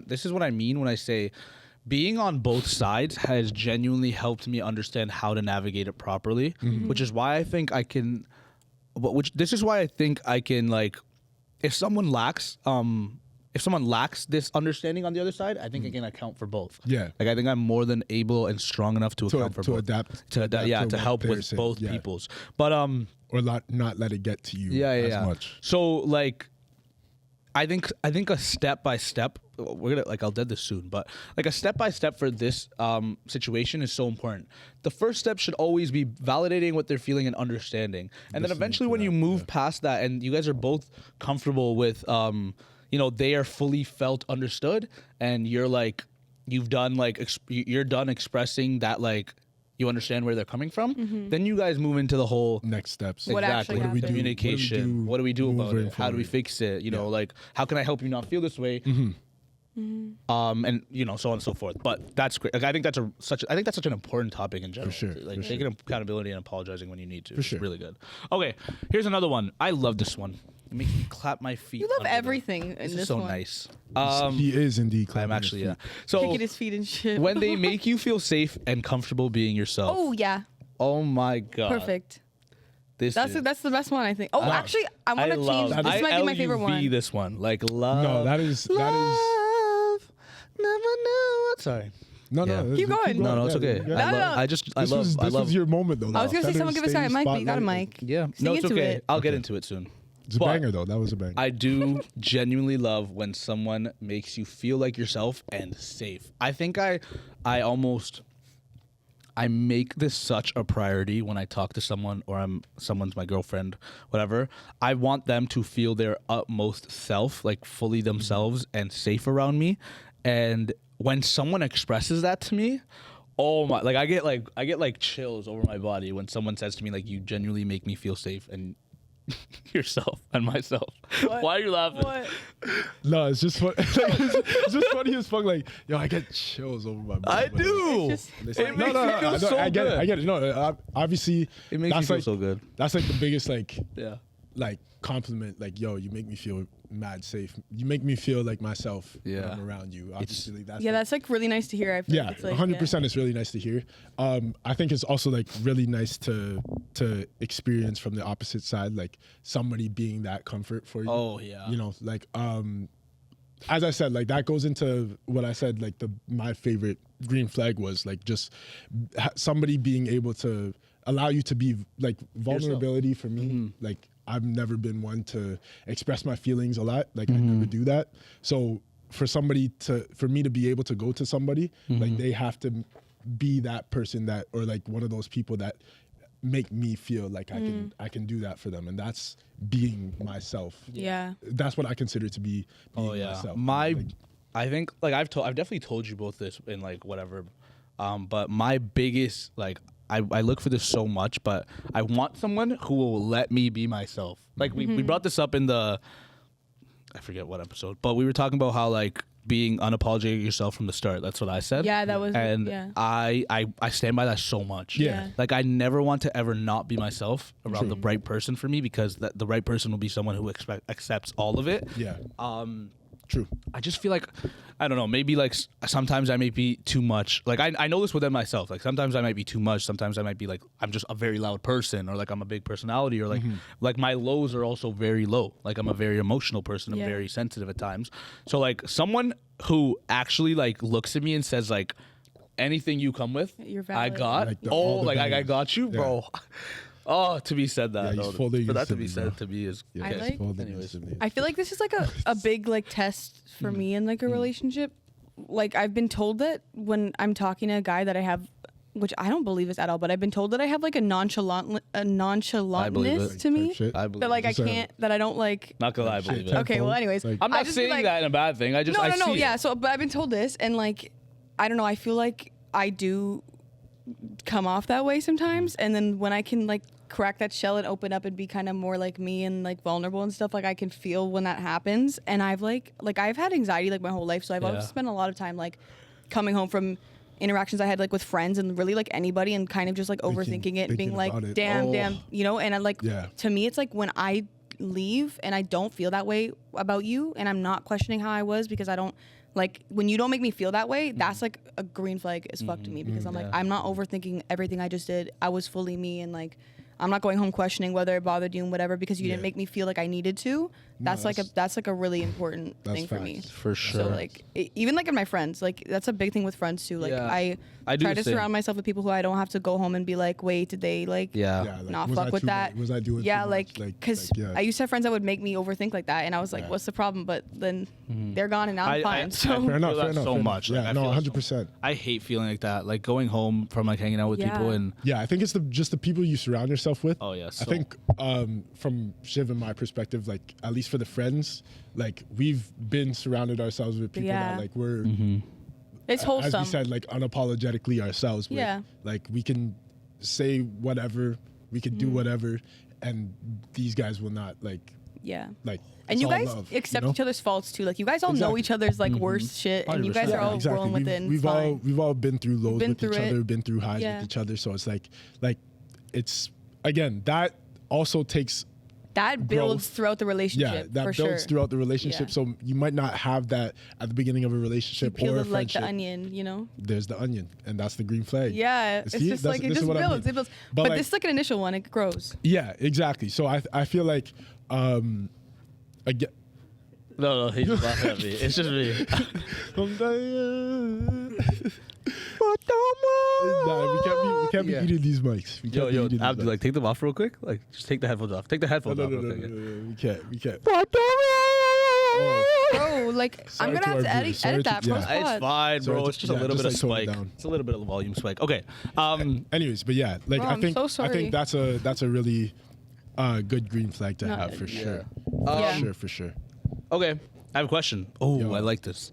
this is what I mean when I say being on both sides has genuinely helped me understand how to navigate it properly, which is why I think I can this is why I think I can like if someone lacks this understanding on the other side, I think I can account for both. Yeah. Like I think I'm more than able and strong enough to account for to both. adapt To adapt, yeah, to what help they're with saying. both Yeah. people's. But or not let it get to you yeah, as much. So like, I think a step by step. We're gonna like I'll dead this soon, but like a step by step for this situation is so important. The first step should always be validating what they're feeling and understanding, and then Listening eventually to when that, you move yeah. past that, and you guys are both comfortable with, you know, they are fully felt understood, and you're like, you've done like you're done expressing that like. You understand where they're coming from, then you guys move into the whole Next steps. What actually What do we do? happened? Communication. What do we do about moving it? How do we forward? fix it? You know, like how can I help you not feel this way? And you know, so on and so forth. But that's great. Like I think that's such an important topic in general. sure, Like for taking accountability and apologizing when you need to. For is sure. really good. Okay, here's another one. I love this one. It makes me clap my feet. You love under the- everything in This this is so one. nice. He is indeed. I'm clapping his actually feet. yeah. So Kicking his feet and shit. when they make you feel safe and comfortable being yourself. Oh yeah, Oh my god. perfect. This That's is, that's the best one I think. Oh, actually, I want to change. that. This might be my favorite one. This one, like love. No, that is Love, never knew. Sorry. no. Yeah. This Keep is- going. No, it's okay. Yeah. No, no, no. I This love. was your moment though. I was gonna say That someone is give us a staying mic, but you got a spotlight. mic. Yeah. Sing No, it's into okay. it. I'll get into it soon. It's a But banger though. That was a banger. I do genuinely love when someone makes you feel like yourself and safe. I think I make this such a priority when I talk to someone or someone's my girlfriend, whatever. I want them to feel their utmost self, like fully themselves and safe around me. And when someone expresses that to me, oh my, like I get like chills over my body when someone says to me like, you genuinely make me feel safe and yourself and myself. What? Why are you laughing? What? No, it's just fun. It's just funny as fuck. Like, yo, I get chills over my body. I do. It's just- It makes me feel so I get good. it. I get it. No, obviously, It makes that's me feel like, so good. That's like the biggest, like, Yeah. like compliment, like, yo, you make me feel mad safe. You make me feel like myself when Yeah. I'm around you. Obviously, That's like really nice to hear. I feel yeah, like it's like, 100%. It's really nice to hear. I think it's also like really nice to experience from the opposite side, like somebody being that comfort for you. Oh yeah. You know, like as I said, like that goes into what I said. Like my favorite green flag was like just somebody being able to allow you to be like vulnerability for me. Like I've never been one to express my feelings a lot. Like I never do that. So for me to be able to go to somebody, like they have to be that person that, or like one of those people that make me feel like I can do that for them. And that's being myself. Yeah. That's what I consider to be being myself. I think like I've definitely told you both this in like whatever, but my biggest like I look for this so much, but I want someone who will let me be myself. Like we brought this up in I forget what episode, but we were talking about how like being unapologetic yourself from the start. That's what I said. Yeah, that was. And yeah. I stand by that so much. Yeah. Like I never want to ever not be myself around the right person for me, because the right person will be someone who accepts all of it. Yeah. True. I just feel like, I don't know, maybe like sometimes I may be too much. Like I know this within myself. Like sometimes I might be too much. Sometimes I might be like, I'm just a very loud person, or like I'm a big personality, or like my lows are also very low. Like I'm a very emotional person. I'm Yeah. very sensitive at times. So like someone who actually like looks at me and says like, anything you come with, You're I valid. got. Like I bangers. got you, bro. Oh, to be said that. Yeah, though, he's folding for that his to be siblings, said bro. to me is Yeah, I okay. like- folding Anyways. his siblings. I feel like this is like a big like test for me in like a relationship. Like I've been told that when I'm talking to a guy that I have, which I don't believe this at all, but I've been told that I have like a nonchalantness to me. Type shit. I believe That like I Just a- can't, that I don't like. Not gonna lie, I believe it. Okay, well, anyways, Like- I'm I not just be saying like, that in a bad thing. I just I see yeah. it. So, but I've been told this, and like, I don't know. I feel like I do come off that way sometimes, and then when I can like crack that shell and open up and be kind of more like me and like vulnerable and stuff, like I can feel when that happens. And I've like I've had anxiety like my whole life, so I've always Yeah. spent a lot of time like coming home from interactions I had like with friends and really like anybody, and kind of just like overthinking it and being thinking like, about it. damn, you know. And I like, Yeah. to me, it's like when I leave and I don't feel that way about you, and I'm not questioning how I was, because I don't like when you don't make me feel that way. That's like a green flag as fuck to me, because I'm like, I'm not overthinking everything I just did. I was fully me, and like I'm not going home questioning whether it bothered you and whatever, because you didn't Yeah. make me feel like I needed to. That's like a really important That's thing for me. facts. For sure. So like even like in my friends, like that's a big thing with friends too. Like Yeah. I do try the to same. surround myself with people who I don't have to go home and be like, wait, did they like Yeah. Yeah, like, not was fuck I with too that? much? Was I doing yeah, too like much? because yeah. I used to have friends that would make me overthink like that, and I was like, Yeah. what's the problem? But then they're gone, and now I'm fine. So Fair enough, feel fair that enough. so fair enough. much. Like, Yeah, I no, feel that so 100%. I hate feeling like that. Like going home from like hanging out with people Yeah. and Yeah, I think it's just the people you surround yourself with. oh yeah. I So, think from Shiv and my perspective, like at least for the friends, like we've been surrounded ourselves with people Yeah. that like we're it's as wholesome. we said, like unapologetically ourselves. With. Yeah. Like we can say whatever, we can do whatever, and these guys will not like Yeah. like. And it's you all guys love, accept you know? each other's faults too. Like you guys all know Exactly. each other's like worst shit, and you guys 100%. are all exactly. rolling within. We've all been through lows been with through each it. other, been through highs Yeah. with each other. So it's like it's again that also takes that builds growth. throughout the relationship. yeah that for builds sure. throughout the relationship. Yeah. So you might not have that at the beginning of a You relationship peel or a it like friendship. the onion, you know. There's the onion, and that's the green flag. Yeah, it's See, just that's- like it this is just what I builds. mean. It builds. But, But like- this is like an initial one. It grows. Yeah, exactly. So I feel like again. no, he's just laughing at me. It's just me. Nah, we can't be Yeah. eating these mics. We can't be Yo, eating these Abdu, mics. like take them off real quick. Like just take the headphones off. Take the headphones no, off. no, real no, quick. we can't. Bro, like Sorry I'm gonna to have our to viewers. edit Sorry that to- yeah. post It's pod. fine, Sorry bro. to- It's just a yeah, little just, bit of like, tone it spike. down. It's a little bit of volume spike. Okay. Anyways, but yeah, like Bro, I I'm think so I sorry. think that's a really good green flag to No, have for yeah. sure. Yeah. For sure. Okay. I have a question. Oh, Yo. I like this.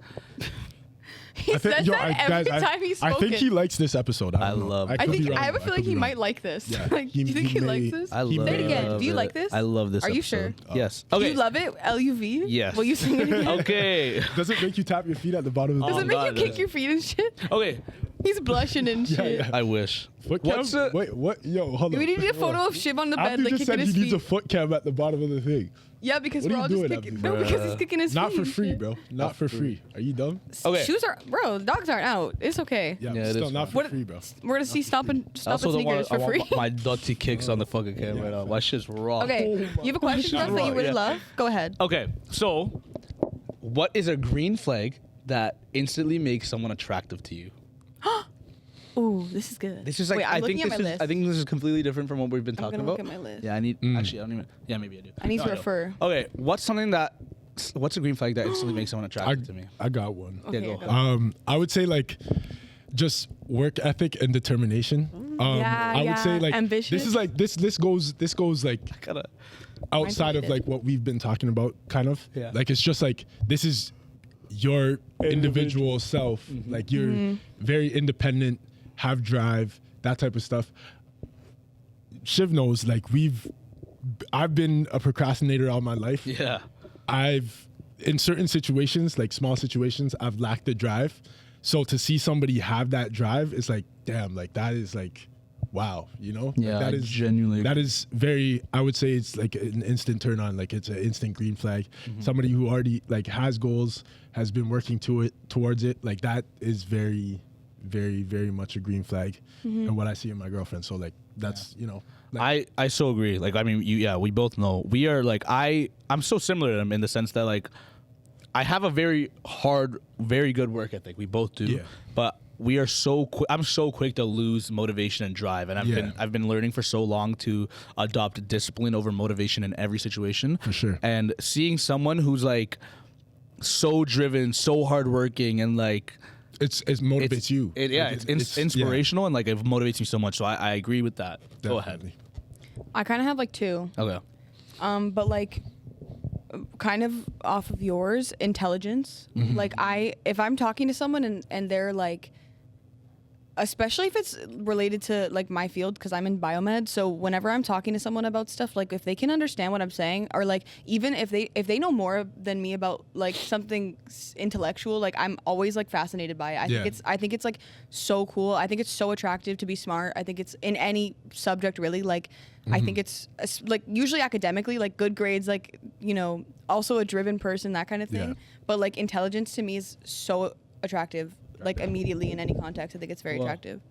He says that every time he's I spoken. think he likes this episode. I don't know. love it. I could think be wrong, I have a though. feeling could he be might wrong. like this. Yeah. Like, do you think he likes this? I He love may. Say it again. Do you like this? I love this. Are you episode. sure? Yes. Do Okay. you love it? LUV? Yes. Will you sing it again? Okay. Does it make you tap your feet at the bottom of the Does Oh, it make God, you kick your feet and shit? Okay. He's blushing and shit. yeah. I wish. Foot cam? What's the- Wait, what? Yo, hold on. We need a photo of Shiv on the bed, Abdu like just kicking said his he needs a feet. foot cam at the bottom of the thing. Yeah, because What we're are all you just doing, kicking. Abdu? No, because he's kicking his feet. Not for and free, shit. bro. Not for free. Are you dumb? Okay. Shoes are, bro. Dogs aren't out. It's okay. Yeah, Yeah, it still is not for What- free, bro. We're gonna see stop and I also don't sneakers want, for free. my dirty kicks on the fucking camera right now. My shit's raw. Okay, you have a question for us that you would Yeah. love? Go ahead. Okay, so what is a green flag that instantly makes someone attractive to you? Ooh, this is good. This is like Wait, I'm I looking think at this my is list. I think this is completely different from what we've been I'm talking gonna about. look at my list. Yeah, I need actually I don't even. Yeah, maybe I do. I need No, to don't. refer. Okay, what's a green flag that instantly makes someone attractive to me? I got one. Yeah, Okay, go. go. I would say like just work ethic and determination. Yeah, I would say yeah. like Ambitious. this is like this goes like Gotta. outside of related. like what we've been talking about kind of. Yeah. Like it's just like this is your individual self. Like you're very independent, have drive, that type of stuff. Shiv knows like I've been a procrastinator all my life. Yeah. I've in certain situations, like small situations, I've lacked the drive. So to see somebody have that drive is like, damn, like that is like, wow, you know? Yeah, Like, that I is genuinely that is very. I would say it's like an instant turn on. Like it's an instant green flag. Somebody who already like has goals, has been working towards it. Like that is very, very, very much a green flag. And what I see in my girlfriend. So like that's you know. Like, I so agree. Like I mean, we both know we are like I'm so similar to them in the sense that like I have a very hard, very good work ethic. We both do, Yeah. but we are so quick. I'm so quick to lose motivation and drive, and I've been learning for so long to adopt discipline over motivation in every situation. For sure. And seeing someone who's like so driven, so hardworking, and like it motivates you. It's inspirational and like it motivates me so much. So I agree with that. Go ahead. I kind of have like two. Okay. But like kind of off of yours, intelligence. Like if I'm talking to someone and they're like, especially if it's related to like my field, because I'm in biomed, so whenever I'm talking to someone about stuff, like if they can understand what I'm saying, or like even if they know more than me about like something intellectual, like I'm always like fascinated by it. I think it's like so cool. I think it's so attractive to be smart. I think it's in any subject really, like I think it's like usually academically, like good grades, like, you know, also a driven person, that kind of thing. Yeah. But like intelligence to me is so attractive, like immediately in any context. I think it's very Well, attractive.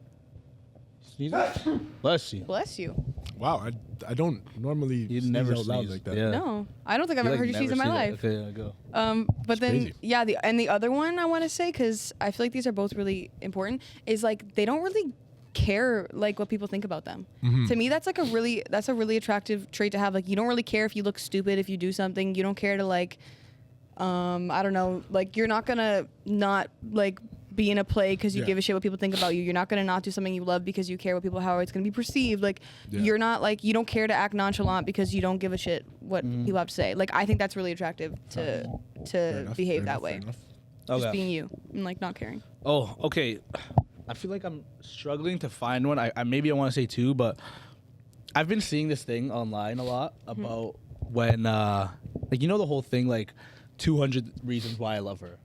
Bless you. Bless you. Wow, I don't normally You'd sneeze never out loud sneeze. like that. Yeah. No, I don't think I've ever heard you sneeze in my life. Okay, yeah, go. But It's then, crazy. yeah, the other one I want to say, because I feel like these are both really important, is like they don't really care like what people think about them. To me, that's a really attractive trait to have. Like you don't really care if you look stupid if you do something. You don't care to like, I don't know, like you're not gonna not like be in a play because you Yeah. give a shit what people think about you. You're not gonna not do something you love because you care what people how it's gonna be perceived. Like Yeah. you're not like you don't care to act nonchalant because you don't give a shit what people have to say. Like I think that's really attractive Fair to enough, behave fair that enough, way. fair enough. Just Okay. being you and like not caring. Oh, okay. I feel like I'm struggling to find one. I maybe I want to say two, but I've been seeing this thing online a lot about when like you know the whole thing like 200 reasons why I love her.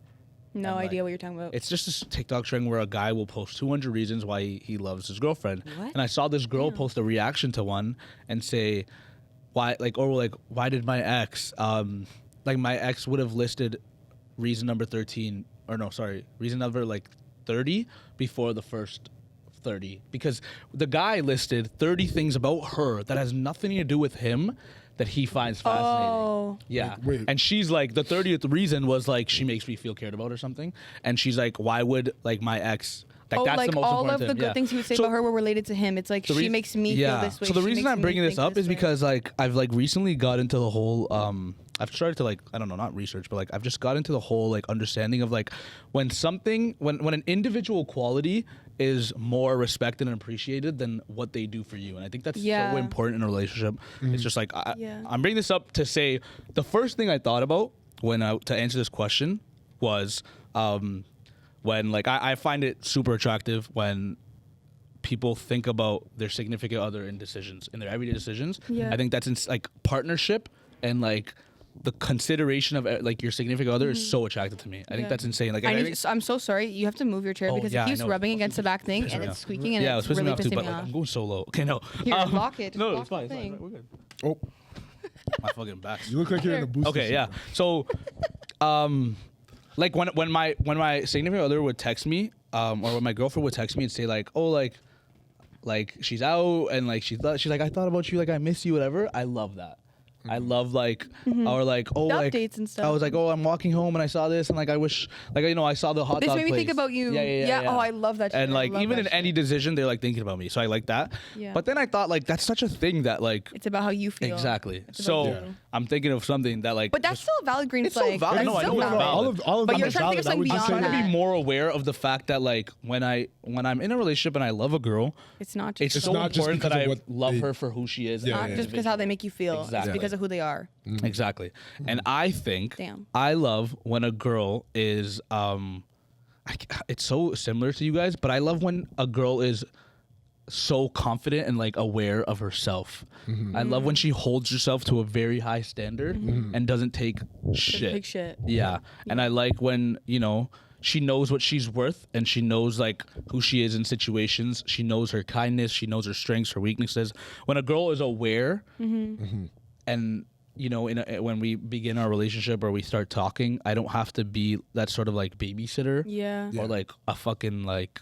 No And, like, idea what you're talking about. It's just this TikTok trend where a guy will post 200 reasons why he loves his girlfriend. What? And I saw this girl Damn. post a reaction to one and say, why, like, or like, why did my ex, like, my ex would have listed reason number 13, or no, sorry, reason number like 30 before the first 30. Because the guy listed 30 things about her that has nothing to do with him that he finds fascinating. Oh. Yeah. Wait. And she's like, the 30th reason was like, she makes me feel cared about or something. And she's like, why would like my ex, like Oh, that's like the most all important of the thing. good Yeah. things he would say So about her were related to him. It's like the she reas- makes me yeah. feel this way. So the She reason makes I'm me bringing this think up is way. because like I've like recently got into the whole I've started to like I don't know, not research, but like I've just got into the whole like understanding of like when something when an individual quality is more respected and appreciated than what they do for you. And I think that's Yeah. so important in a relationship. It's just like Yeah. I'm bringing this up to say the first thing I thought about when to answer this question was when like I find it super attractive when people think about their significant other in decisions, in their everyday decisions. Yeah. I think that's in like partnership and like the consideration of like your significant other is so attractive to me. I think that's insane. Like I'm so sorry. You have to move your chair because it keeps rubbing against the back thing and it's squeaking and it's really pissing me off. I'm going so low. Okay, no. Here, lock it. No, lock it's fine. the thing. We're good. Oh, My fucking back. you look like you're in a booster. Okay, yeah. So, like when my significant other would text me, or when my girlfriend would text me and say like, oh, like she's out and like she's like, I thought about you, like I miss you, whatever. I love that. I love like or like The updates and stuff. I was like, oh, I'm walking home and I saw this and like I wish like I saw the hot This dog made me think place. about you. Yeah. Oh, I love that shit. And like I love even that in shit. any decision, they're like thinking about me. So I like that. Yeah. But then I thought like that's such a thing that like It's about how you feel. exactly. It's about So you. I'm thinking of something that like But that's still a valid green It's so flag. valid. That's No, I still know it's valid. valid. All of But them you're are trying to think of valid. something I'm beyond trying to that. be more aware of the fact that like when I'm in a relationship and I love a girl, It's not just it's so not just important that because I of what love they- her for who she is. Yeah, not yeah, just because how they make you feel. Exactly. It's because of who they are. Exactly. And I think Damn. I love when a girl is it's so similar to you guys, but I love when a girl is so confident and like aware of herself. I love when she holds herself to a very high standard and doesn't take shit. Big shit. Yeah. And I like when, she knows what she's worth and she knows like who she is in situations. She knows her kindness, she knows her strengths, her weaknesses. When a girl is aware and when we begin our relationship or we start talking, I don't have to be that sort of like babysitter Yeah. or like a fucking like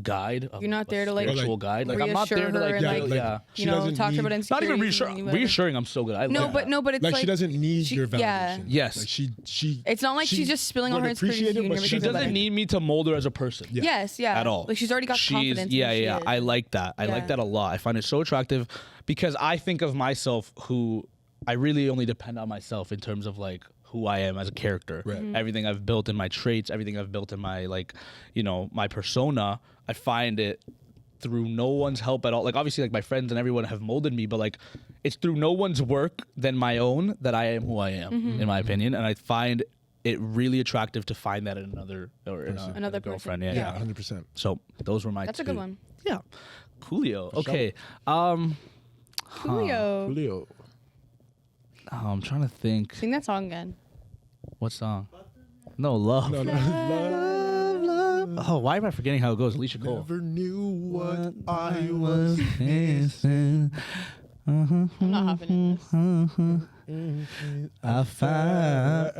guide. You're not there to, like, spiritual guide. Like I'm not reassure there to her like and, yeah, like, yeah. She doesn't talk to her need- about Not insecurities. even and whatever. reassuring. I'm so good. I No, love but that. no, but it's Like, like she doesn't need your validation. yeah. Yes. Like she. It's not like she's just spilling all would her insecurities appreciate to it, you and but you're She making her feel doesn't better. need me to mold her as a person. Yeah. Yes, yeah. At all. Like she's already got confidence. in Yeah, who she yeah. is. I like that. I like Yeah. that a lot. I find it so attractive because I think of myself who I really only depend on myself in terms of like who I am as a character. Right. Everything I've built in my traits, everything I've built in my like, my persona, I find it through no one's help at all. Like obviously like my friends and everyone have molded me, but like it's through no one's work than my own that I am who I am, in my opinion. And I find it really attractive to find that in another or in a, Another in a girlfriend. person. Yeah, Yeah, 100%. So those were my That's two. a good one. Yeah. Coolio. Okay. Coolio. Julio. I'm trying to think. Sing that song again. What song? No, Love. No, love. Oh, why am I forgetting how it goes? Alicia Cole. Never knew what I was. missing. I'm not hopping in this. I found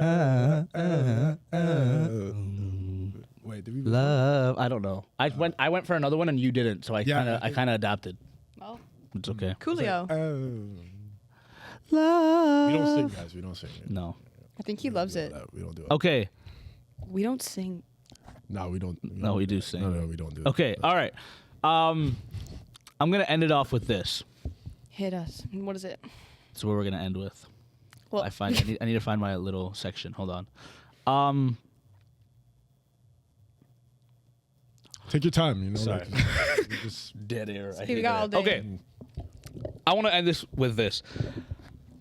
Wait, did we? love. I don't know. I went for another one and you didn't, so I Yeah. kind of adapted. Well, It's okay. Coolio. Love. We don't sing, guys. We don't sing. No. I think he loves it. We don't do it. Okay. We don't sing. No, we don't. No, we do sing. No, we don't do it. Okay. All right. I'm gonna end it off with this. Hit us. What is it? That's what we're gonna end with. Well, I need to find my little section. Hold on. Take your time. Sorry. Like, just Dead air. I Okay, we hate got that. all day. Okay. I want to end this with this.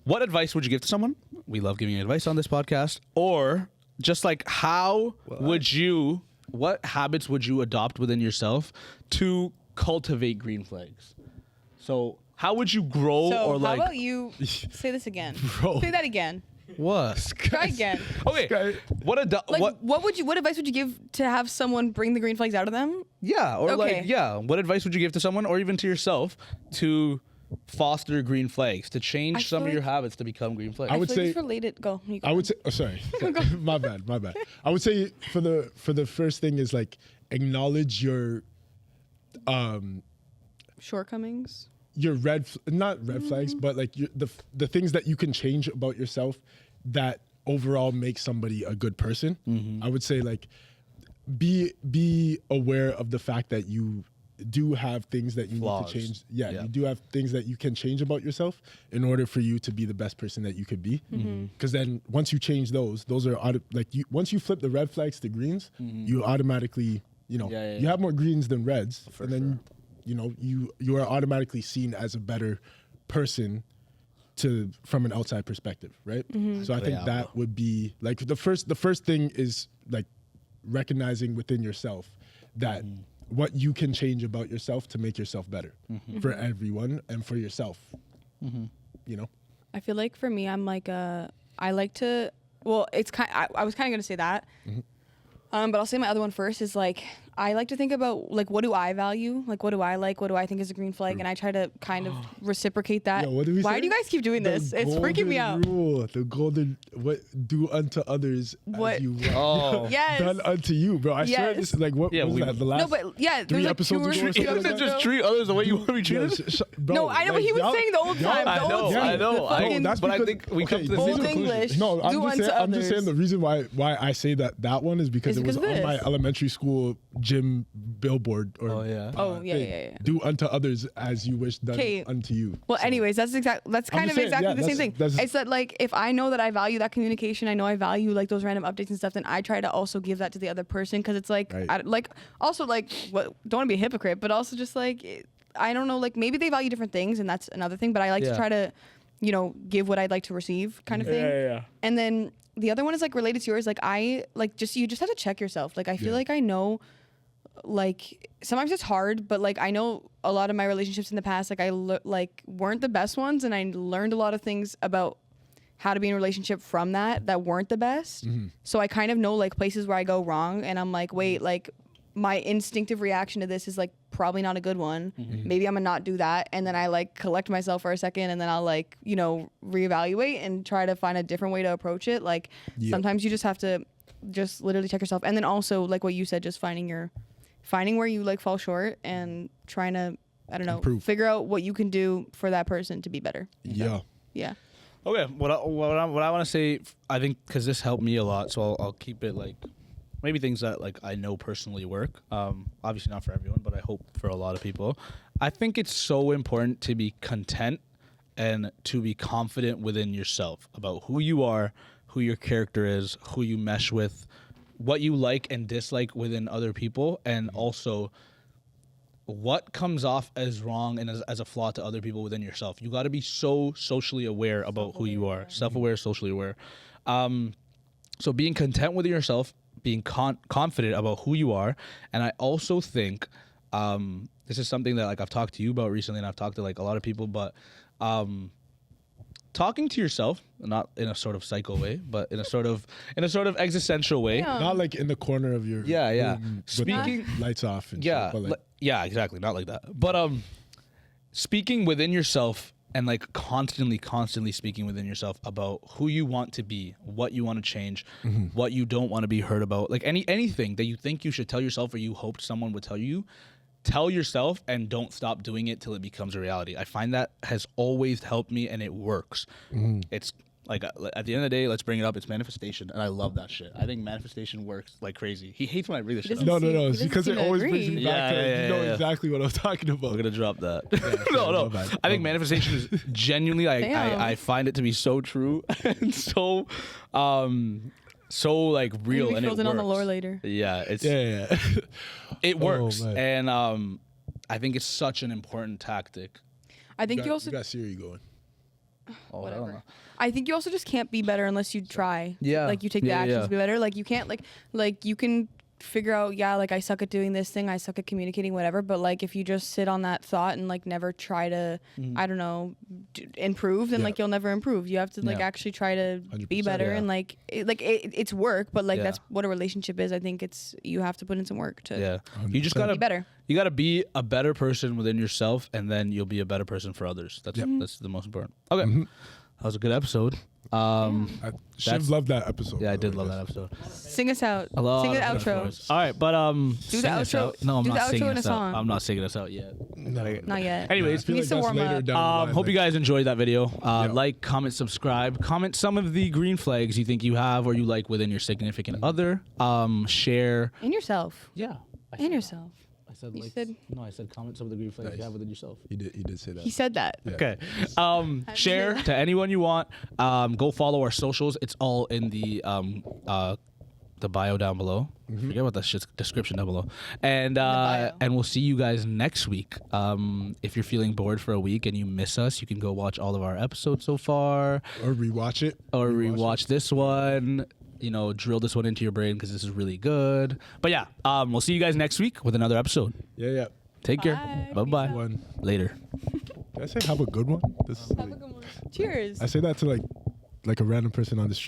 What advice would you give to someone? We love giving advice on this podcast. Or just like what habits would you adopt within yourself to cultivate green flags? So how would you grow So or how like about you say this again? Bro. Say that again. what? Try again. Okay. What Like what what advice would you give to have someone bring the green flags out of them? yeah, or Okay. what advice would you give to someone or even to yourself to foster green flags, to change I some feel of your like- habits to become green flags? I would feel like say- it's related. Go. You go. I would say. Oh, sorry. my bad. I would say for the first thing is like acknowledge your Shortcomings. not red flags, but like the things that you can change about yourself that overall make somebody a good person. I would say like be aware of the fact that you do have things that you Flaws. need to change. Yeah, Yeah. you do have things that you can change about yourself in order for you to be the best person that you could be. Because then once you change those are once you flip the red flags to greens, you automatically you have more greens than reds, and then you are automatically seen as a better person from an outside perspective, right? So I think that would be like the first thing is like recognizing within yourself that what you can change about yourself to make yourself better for everyone and for yourself. I feel like for me, I'm like I like to. Well, it's kind. I was kind of gonna say that. But I'll say my other one first is like I like to think about like what do I value, like what do I like, what do I think is a green flag, and I try to kind of reciprocate that. Yo, what did we Why say? do you guys keep doing this? It's freaking me out. The golden what do unto others What? as you Oh. Yes. done unto you, bro. I swear Yes. this is like what Yeah, was we- that? The last No, but yeah, three there's like episodes two or ago or three something like episodes that? Just ago. treat others the way you want to be treated. bro, No, I know, but he was y'all- saying the old y'all- time. The I old know, time. I know. The fucking- that's but I because- think we come to the this same is- Old conclusion. English. No, I'm Do just unto saying. I'm just saying others. the reason why I say that one is because Is it was because of on my this. elementary school gym billboard. Or, Oh, yeah. Oh, yeah, thing. yeah. Do unto others as you wish done 'Kay. unto you. Well, So, anyways, that's kind I'm of just saying, exactly yeah, the same thing. that's- It's that like if I know that I value that communication, I know I value like those random updates and stuff, then I try to also give that to the other person because it's like Right. like also like what don't want to be a hypocrite, but also just like I don't know, like maybe they value different things and that's another thing, but I like Yeah. to try to give what I'd like to receive kind of thing. yeah. And then the other one is like related to yours. Like I like just you just have to check yourself. Like I feel Yeah. like I know, like sometimes it's hard, but like I know a lot of my relationships in the past, like like weren't the best ones, and I learned a lot of things about how to be in a relationship from that weren't the best. So I kind of know like places where I go wrong, and I'm like, wait, like my instinctive reaction to this is like probably not a good one. Maybe I'm gonna not do that, and then I like collect myself for a second, and then I'll like reevaluate and try to find a different way to approach it. Like sometimes you just have to just literally check yourself, and then also like what you said, just finding where you like fall short and trying to Improve. figure out what you can do for that person to be better. Yeah. Yeah. Okay, what I want to say, I think, because this helped me a lot, so I'll keep it like maybe things that like I know personally work. Obviously not for everyone, but I hope for a lot of people. I think it's so important to be content and to be confident within yourself about who you are, who your character is, who you mesh with, what you like and dislike within other people, and also what comes off as wrong and as a flaw to other people within yourself. You got to be so socially aware about who you are, self-aware, socially aware. So being content with yourself, being confident about who you are, and I also think this is something that like I've talked to you about recently, and I've talked to like a lot of people, but talking to yourself, not in a sort of psycho way, but in a sort of existential way. Yeah. Not like in the corner of your Yeah, yeah. room with Speaking- the lights off and Yeah, shit, but like, yeah, exactly, not like that. But speaking within yourself and like constantly speaking within yourself about who you want to be, what you want to change, what you don't want to be heard about, like anything that you think you should tell yourself or you hoped someone would tell you. Tell yourself and don't stop doing it till it becomes a reality. I find that has always helped me and it works. It's like at the end of the day, let's bring it up. It's manifestation, and I love that shit. I think manifestation works like crazy. He hates when I bring this shit up. doesn't no, He it's doesn't because seem it to always agree. brings me back to Yeah, you know yeah. exactly what I was talking about. We're gonna drop that. no, no. my bad. I think manifestation is genuinely. Damn. I find it to be so true and so like real, Maybe and it fills in works. on the lore later. Yeah, it's Yeah. it works, man. and I think it's such an important tactic. I think you also got Siri going. Oh, I don't know. whatever. I think you also just can't be better unless you try. Yeah. Like you take the Yeah, actions yeah. to be better. Like you can't like you can figure out, yeah, like I suck at doing this thing, I suck at communicating, whatever. But like if you just sit on that thought and like never try to, I don't know, improve, then Yeah. like you'll never improve. You have to like Yeah. actually try to be 100%, better, yeah. and like it's work, but like Yeah. that's what a relationship is. I think you have to put in some work to Yeah, you just 100%. gotta be better. You gotta be a better person within yourself, and then you'll be a better person for others. That's the most important. Okay, that was a good episode. Shiv loved that episode. Yeah, I by the did way. love that episode. Sing us out. A lot Sing the of outro. metaphors. All right, but Do the sing us outro. out. No, I'm Do not the outro singing in a us out. song. I'm not singing us out yet. Not yet. Anyways, I feel needs like to that's warm later up. down the line, hope you like- guys enjoyed that video. Yeah. Like, comment, subscribe. Comment some of the green flags you think you have or you like within your significant other. Share. In yourself. Yeah. In yourself. I said You like. said- No, I said comment some of the green flags you Nice. have within yourself. He did say that. He said that. Yeah. Okay. Share to anyone you want. Go follow our socials. It's all in the bio down below. Forget about that shit's description down below. And bio. and we'll see you guys next week. If you're feeling bored for a week and you miss us, you can go watch all of our episodes so far, Or rewatch it. or rewatch this one. You know, drill this one into your brain because this is really good. But yeah, we'll see you guys next week with another episode. Yeah. Take care. Bye. Bye bye. One. Later. Did I say have a good one? This is Have a good one. Cheers. I say that to like like a random person on the street